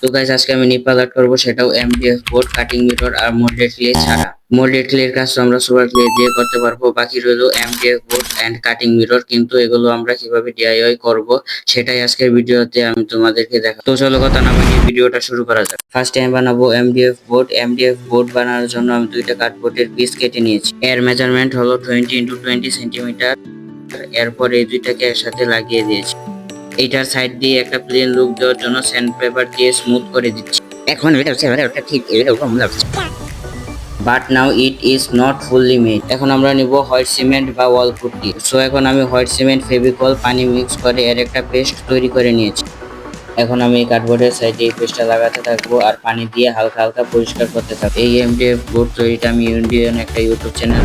তো গাইস আজকে আমি নিপ্পাল আর্ট করবো, সেটাও এমডিএফ বোর্ড, কাটিং মিরর আর মোল্ডেড ক্লে ছাড়া। মোল্ডেড ক্লের কাজ তো আমরা সুপার ক্লে দিয়ে করতে পারবো, বাকি রইলো MDF board and cutting mirror. কিন্তু এগুলো আমরা কিভাবে ডিআইওয়াই করব সেটাই আজকের ভিডিওতে আমি তোমাদেরকে দেখাবো। তো চলো কথা না বানিয়ে ভিডিওটা শুরু করা যাক। ফার্স্টে আমি বানাবো এমডিএফ বোর্ড। এমডিএফ বোর্ড বানানোর জন্য আমি দুইটা কার্ডবোর্ডের পিস কেটে নিয়েছি। এর মেজারমেন্ট হলো 20 × 20 সেন্টিমিটার। এরপর এই দুইটাকে একসাথে লাগিয়ে দিয়েছি। এইটার সাইড দিয়ে একটা প্লেন লুক দেওয়ার জন্য স্যান্ড পেপার দিয়ে স্মুথ করে দিচ্ছি। এখন এটা ঠিক এরকম লাগছে, but now it is not fully made. এখন আমরা নিব হোয়াইট সিমেন্ট বা ওয়াল পুট্টি। সো এখন আমি হোয়াইট সিমেন্ট, ফেভিকল, পানি মিক্স করে এর একটা পেস্ট তৈরি করে নিয়েছি। এখন আমি কার্ডবোর্ডের সাইডে এই পেস্টটা লাগাতে থাকবো আর পানি দিয়ে হালকা হালকা পরিষ্কার করতে থাকবো। এই এমডিএফ বোর্ড তৈরিটা আমি ইন্ডিয়ান একটা ইউটিউব চ্যানেল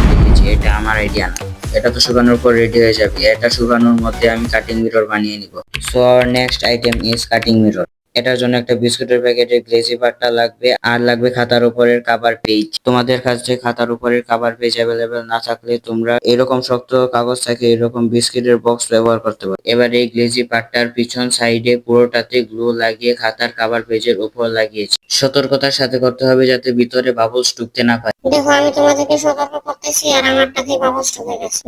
দেখেছি, এটা আমার আইডিয়া না। এটা তো শুকানোর পর রেডি হয়ে যাবে। এটা শুকানোর মধ্যে আমি কাটিং মিরর বানিয়ে নিব। So our next item is cutting mirror. এটার জন্য একটা বিস্কুটের প্যাকেটের গ্লেজি পাট্টা লাগবে, আর লাগবে খাতার উপরের কভার পেজ। তোমাদের কাছে খাতার উপরের কভার পেজ অ্যাভেলেবেল না থাকলে তোমরা এরকম শক্ত কাগজ থাকে এরকম বিস্কিটের বক্স ব্যবহার করতে পারো। এবার এই গ্লেজি পাট্টার পিছন সাইডে পুরোটাতে গ্লু লাগিয়ে খাতার কভার পেজের উপর লাগিয়েছি। সতর্কতার সাথে করতে হবে যাতে ভিতরে বাবলস ঢুকতে না পারে। দেখো আমি তোমাদেরকে সতর্ক করতেছি আর আমারটাতে বাবলস ঢুকে গেছে।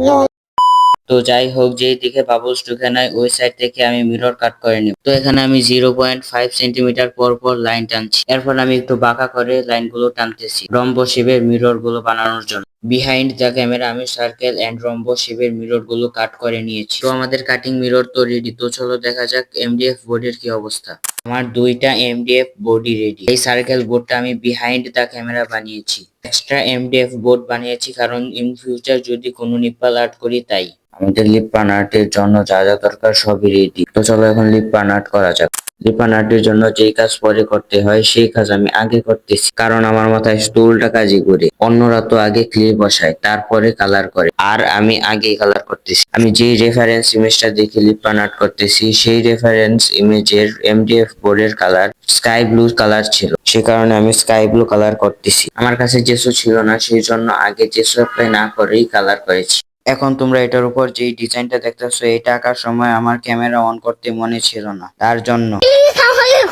তো যাই হোক, যেই দিকে বাবলস ঢুকে নাই ওই সাইড থেকে আমি মিরর কাট করে নিব। তো এখানে আমি 0.5 সেন্টিমিটার পর পর লাইন টানছি। এরপর আমি একটু বাঁকা করে লাইনগুলো টানতেছি রম্বো শেপের মিরর গুলো বানানোর জন্য। বিহাইন্ড দ্য ক্যামেরা আমি সার্কেল এন্ড রম্বো শেপের মিরর গুলো কাট করে নিয়েছি। তো আমাদের কাটিং মিরর তো রেডি। তো চলো দেখা যাক এমডিএফ বোর্ডের কি অবস্থা। আমার দুইটা এমডিএফ বডি রেডি। এই সার্কেল বোর্ডটা আমি বিহাইন্ড দ্য ক্যামেরা বানিয়েছি। এক্সট্রা এমডিএফ বোর্ড বানিয়েছি কারণ ইন ফিউচার যদি কোনো নিপ্পাল আর্ট করি তাই। আমাদের লিপ্পান আর্টের জন্য যা যা দরকার সবই রেডি। তো চলো এখন লিপ্পান আর্ট করা যাক। লিপ্পান আর্টের জন্য যেই কাজ পরে করতে হয় সেই কাজ আমি আগে করতেছি, কারণ আমার মাথায় শুধু উল্টা কাজই করে। অন্যরা তো আগে ক্লে বসায় তারপরে কালার করে, আর আমি আগে কালার করতেছি। আমি যে রেফারেন্স ইমেজটা দেখে লিপ্পান আর্ট করতেছি সেই রেফারেন্স ইমেজের এমডিএফ বোর্ডের কালার স্কাই ব্লু কালার ছিল, সে কারণে আমি স্কাই ব্লু কালার করতেছি। আমার কাছে জেসো ছিল না, সেই জন্য আগে জেসো অ্যাপ্লাই না করেই কালার করেছি। এখন তোমরা এটার উপর যে ডিজাইনটা দেখতেছো এটা আঁকার সময় আমার ক্যামেরা অন করতে মনে ছিল না, তার জন্য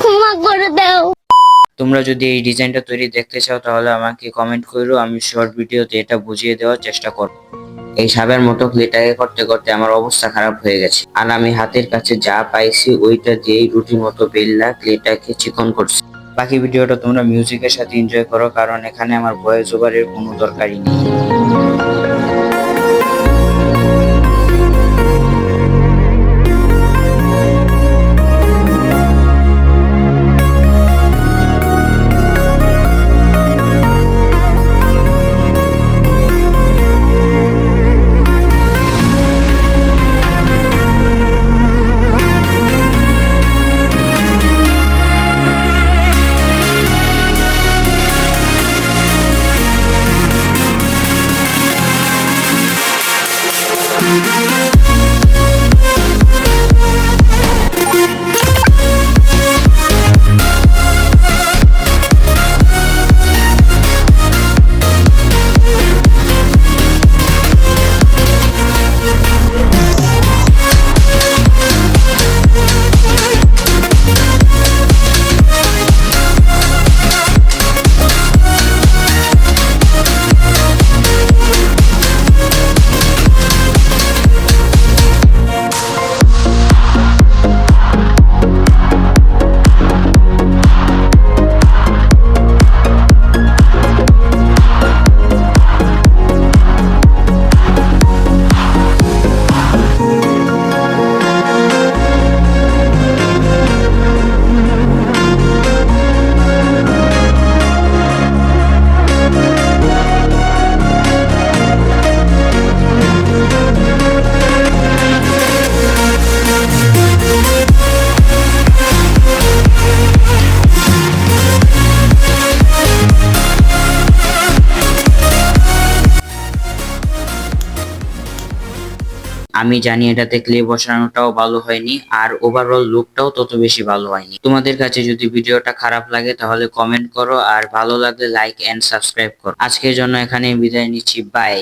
ক্ষমা করে দাও। তোমরা যদি এই ডিজাইনটা তৈরি দেখতে চাও তাহলে আমাকে কমেন্ট করো, আমি শর্ট ভিডিওতে এটা বুঝিয়ে দেওয়ার চেষ্টা করব। এই সাবের মতো ক্লেটাকে করতে করতে আমার অবস্থা খারাপ হয়ে গেছে, আর আমি হাতের কাছে যা পাইছি ওইটা দিয়েই রুটির মতো বেললা ক্লেটাকে চিকন করছি। বাকি ভিডিওটা তোমরা মিউজিকের সাথে এনজয় করো, কারণ এখানে আমার ভয়েস ওভারের কোনো দরকারই নেই। আমি জানি এটাতে ক্লে বসানোটাও ভালো হয়নি, আর ওভারঅল লুকটাও তত বেশি ভালো হয়নি। তোমাদের কাছে যদি ভিডিওটা খারাপ লাগে তাহলে কমেন্ট করো, আর ভালো লাগলে লাইক এন্ড সাবস্ক্রাইব করো। আজকের জন্য এখানে বিদায় নিচ্ছি, বাই।